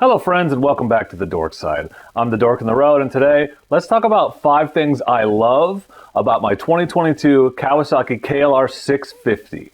Hello friends and welcome back to the Dork Side. I'm the Dork on the Road, and today let's talk about 5 things I love about my 2022 Kawasaki KLR 650.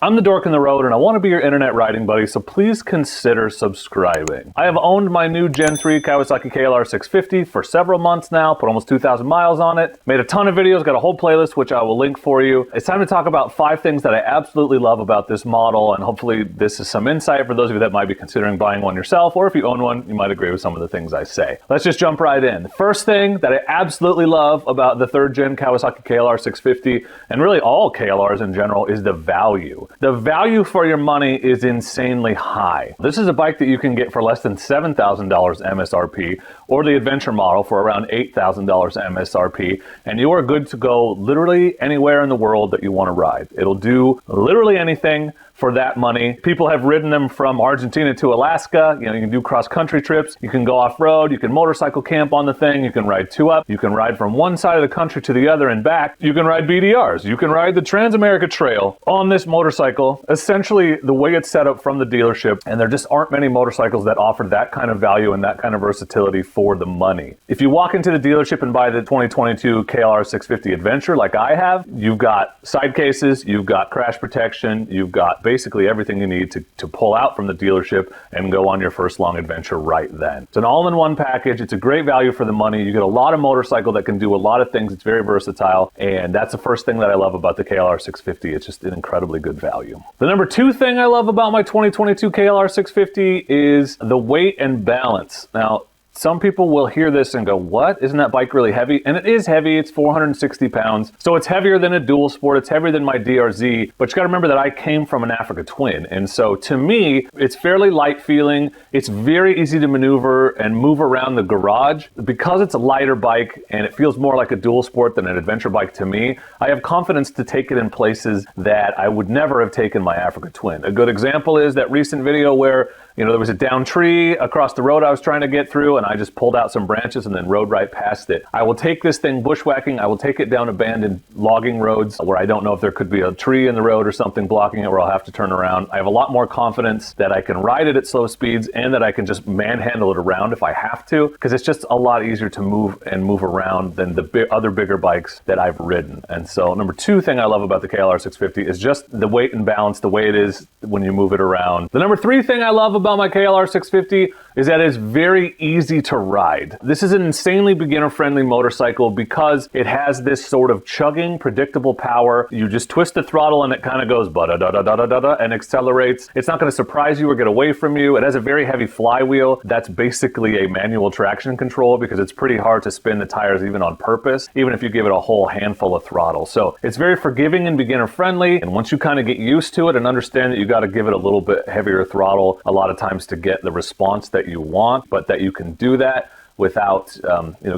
I'm the Dork on the Road, and I want to be your internet riding buddy, so please consider subscribing. I have owned my new Gen 3 Kawasaki KLR 650 for several months now, put almost 2,000 miles on it, made a ton of videos, got a whole playlist which I will link for you. It's time to talk about 5 things that I absolutely love about this model, and hopefully this is some insight for those of you that might be considering buying one yourself, or if you own one, you might agree with some of the things I say. Let's just jump right in. The first thing that I absolutely love about the 3rd gen Kawasaki KLR 650, and really all KLRs in general, is the value. The value for your money is insanely high. This is a bike that you can get for less than $7,000 MSRP, or the adventure model for around $8,000 MSRP, and you are good to go literally anywhere in the world that you want to ride. It'll do literally anything for that money. People have ridden them from Argentina to Alaska. You can do cross-country trips, you can go off-road, you can motorcycle camp on the thing, you can ride 2-up, you can ride from one side of the country to the other and back, you can ride BDRs, you can ride the Trans-America Trail on this motorcycle. Essentially, the way it's set up from the dealership, and there just aren't many motorcycles that offer that kind of value and that kind of versatility for the money. If you walk into the dealership and buy the 2022 KLR 650 Adventure like I have, you've got side cases, you've got crash protection, you've got basically everything you need to pull out from the dealership and go on your first long adventure right then. It's an all-in-one package. It's a great value for the money. You get a lot of motorcycle that can do a lot of things. It's very versatile, and that's the first thing that I love about the KLR 650. It's just an incredibly good value. The number 2 thing I love about my 2022 KLR 650 is the weight and balance. Now, some people will hear this and go, what? Isn't that bike really heavy? And it is heavy. It's 460 pounds. So it's heavier than a dual sport. It's heavier than my DRZ. But you got to remember that I came from an Africa Twin. And so to me, it's fairly light feeling. It's very easy to maneuver and move around the garage. Because it's a lighter bike and it feels more like a dual sport than an adventure bike to me, I have confidence to take it in places that I would never have taken my Africa Twin. A good example is that recent video where there was a downed tree across the road I was trying to get through, and I just pulled out some branches and then rode right past it. I will take this thing bushwhacking. I will take it down abandoned logging roads where I don't know if there could be a tree in the road or something blocking it where I'll have to turn around. I have a lot more confidence that I can ride it at slow speeds and that I can just manhandle it around if I have to, because it's just a lot easier to move around than the other bigger bikes that I've ridden. And so number 2 thing I love about the KLR 650 is just the weight and balance, the way it is when you move it around. The number 3 thing I love about my KLR 650 is that it's very easy to ride. This is an insanely beginner-friendly motorcycle because it has this sort of chugging, predictable power. You just twist the throttle and it kind of goes ba-da-da-da-da-da-da and accelerates. It's not going to surprise you or get away from you. It has a very heavy flywheel. That's basically a manual traction control because it's pretty hard to spin the tires even on purpose, even if you give it a whole handful of throttle. So it's very forgiving and beginner-friendly, and once you kind of get used to it and understand that you got to give it a little bit heavier throttle a lot of times to get the response that you want, but that you can do that without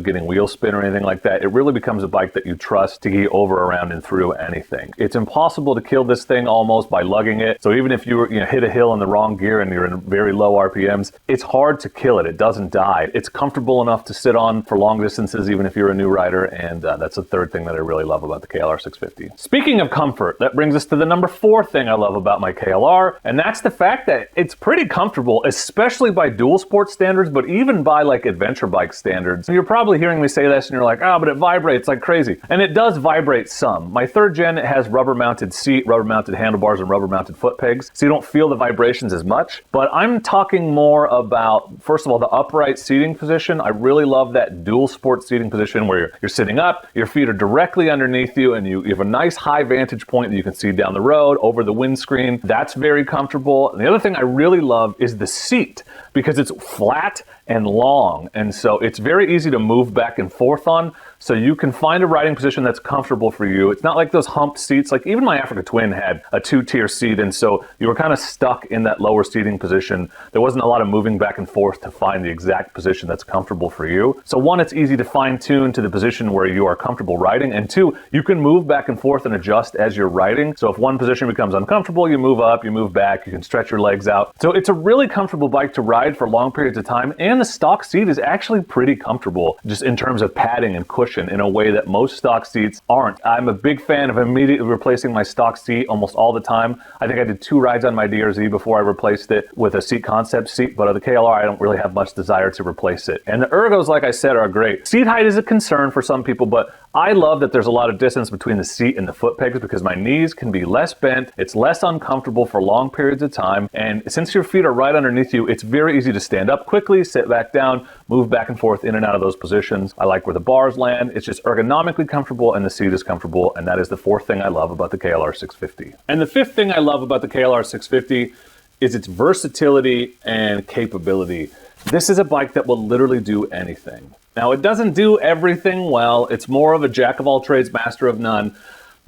getting wheel spin or anything like that, it really becomes a bike that you trust to get over, around, and through anything. It's impossible to kill this thing almost by lugging it. So even if you hit a hill in the wrong gear and you're in very low RPMs, it's hard to kill it. It doesn't die. It's comfortable enough to sit on for long distances, even if you're a new rider, and that's the 3rd thing that I really love about the KLR 650. Speaking of comfort, that brings us to the number 4 thing I love about my KLR, and that's the fact that it's pretty comfortable, especially by dual sport standards, but even by like adventure bike standards. You're probably hearing me say this and you're like, but it vibrates like crazy. And it does vibrate some. My 3rd gen, it has rubber mounted seat, rubber mounted handlebars, and rubber mounted foot pegs, so you don't feel the vibrations as much. But I'm talking more about, first of all, the upright seating position. I really love that dual sport seating position where you're sitting up, your feet are directly underneath you, and you have a nice high vantage point that you can see down the road, over the windscreen. That's very comfortable. And the other thing I really love is the seat, because it's flat and long, and so it's very easy to move back and forth on. So you can find a riding position that's comfortable for you. It's not like those humped seats. Like even my Africa Twin had a 2-tier seat, and so you were kind of stuck in that lower seating position. There wasn't a lot of moving back and forth to find the exact position that's comfortable for you. So 1, it's easy to fine tune to the position where you are comfortable riding, and 2, you can move back and forth and adjust as you're riding. So if one position becomes uncomfortable, you move up, you move back, you can stretch your legs out. So it's a really comfortable bike to ride for long periods of time, and the stock seat is actually pretty comfortable just in terms of padding and cushion cushion in a way that most stock seats aren't. I'm a big fan of immediately replacing my stock seat almost all the time. I think I did 2 rides on my DRZ before I replaced it with a seat concept seat, but on the KLR, I don't really have much desire to replace it. And the ergos, like I said, are great. Seat height is a concern for some people, but I love that there's a lot of distance between the seat and the foot pegs because my knees can be less bent, it's less uncomfortable for long periods of time, and since your feet are right underneath you, it's very easy to stand up quickly, sit back down, move back and forth in and out of those positions. I like where the bars land. It's just ergonomically comfortable and the seat is comfortable, and that is the 4th thing I love about the KLR 650. And the 5th thing I love about the KLR 650 is its versatility and capability. This is a bike that will literally do anything. Now, it doesn't do everything well. It's more of a jack of all trades, master of none.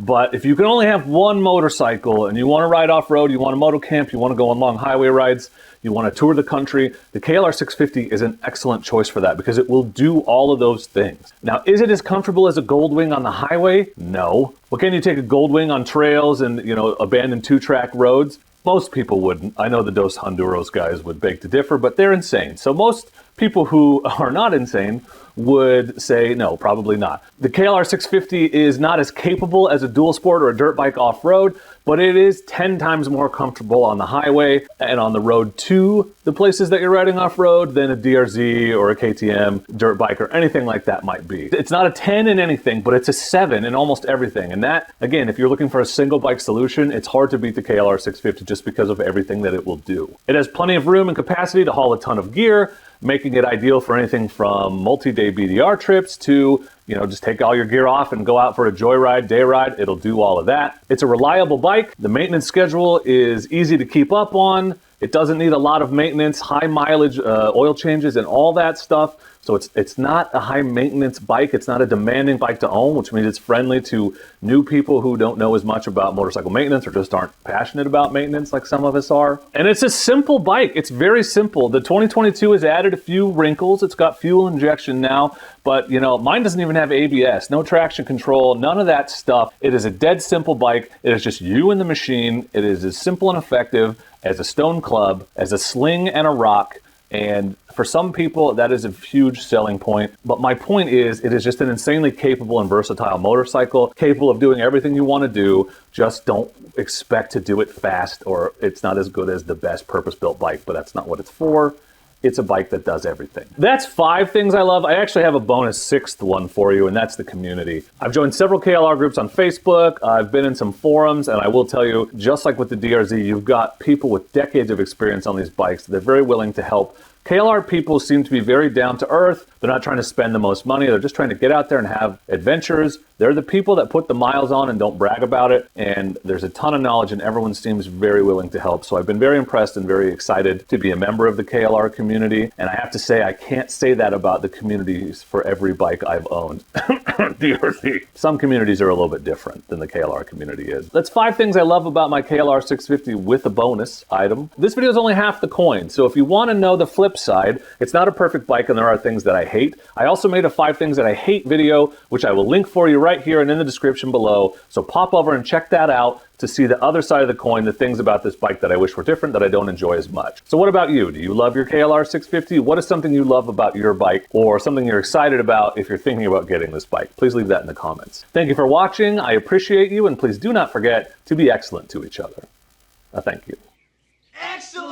But if you can only have one motorcycle and you want to ride off-road, you want to moto camp, you want to go on long highway rides, you want to tour the country, the KLR 650 is an excellent choice for that because it will do all of those things. Now, is it as comfortable as a Goldwing on the highway? No. Well, can you take a Goldwing on trails and, abandoned 2-track roads? Most people wouldn't. I know the Dos Honduros guys would beg to differ, but they're insane. So most people who are not insane would say, no, probably not. The KLR 650 is not as capable as a dual sport or a dirt bike off-road, but it is 10 times more comfortable on the highway and on the road to the places that you're riding off-road than a DRZ or a KTM dirt bike or anything like that might be. It's not a 10 in anything, but it's a 7 in almost everything. And that, again, if you're looking for a single bike solution, it's hard to beat the KLR 650 just because of everything that it will do. It has plenty of room and capacity to haul a ton of gear, making it ideal for anything from multi-day BDR trips to, just take all your gear off and go out for a joyride, day ride. It'll do all of that. It's a reliable bike. The maintenance schedule is easy to keep up on. It doesn't need a lot of maintenance, high mileage, oil changes and all that stuff. So it's not a high maintenance bike. It's not a demanding bike to own, which means it's friendly to new people who don't know as much about motorcycle maintenance or just aren't passionate about maintenance like some of us are. And it's a simple bike. It's very simple. The 2022 has added a few wrinkles. It's got fuel injection now, but mine doesn't even have ABS, no traction control, none of that stuff. It is a dead simple bike. It is just you and the machine. It is as simple and effective as a stone club, as a sling and a rock. And for some people, that is a huge selling point. But my point is, it is just an insanely capable and versatile motorcycle, capable of doing everything you want to do. Just don't expect to do it fast, or it's not as good as the best purpose-built bike, but that's not what it's for. It's a bike that does everything. That's 5 things I love. I actually have a bonus 6th one for you, and that's the community. I've joined several KLR groups on Facebook. I've been in some forums, and I will tell you, just like with the DRZ, you've got people with decades of experience on these bikes. They're very willing to help. KLR people seem to be very down to earth. They're not trying to spend the most money. They're just trying to get out there and have adventures. They're the people that put the miles on and don't brag about it. And there's a ton of knowledge and everyone seems very willing to help. So I've been very impressed and very excited to be a member of the KLR community. And I have to say, I can't say that about the communities for every bike I've owned. DRZ. Some communities are a little bit different than the KLR community is. That's 5 things I love about my KLR 650 with a bonus item. This video is only half the coin. So if you want to know the flip side, it's not a perfect bike and there are things that I hate. I also made a 5 things that I hate video, which I will link for you right here and in the description below. So pop over and check that out to see the other side of the coin, the things about this bike that I wish were different, that I don't enjoy as much. So what about you? Do you love your KLR 650? What is something you love about your bike or something you're excited about if you're thinking about getting this bike? Please leave that in the comments. Thank you for watching. I appreciate you, and please do not forget to be excellent to each other. Thank you. Excellent!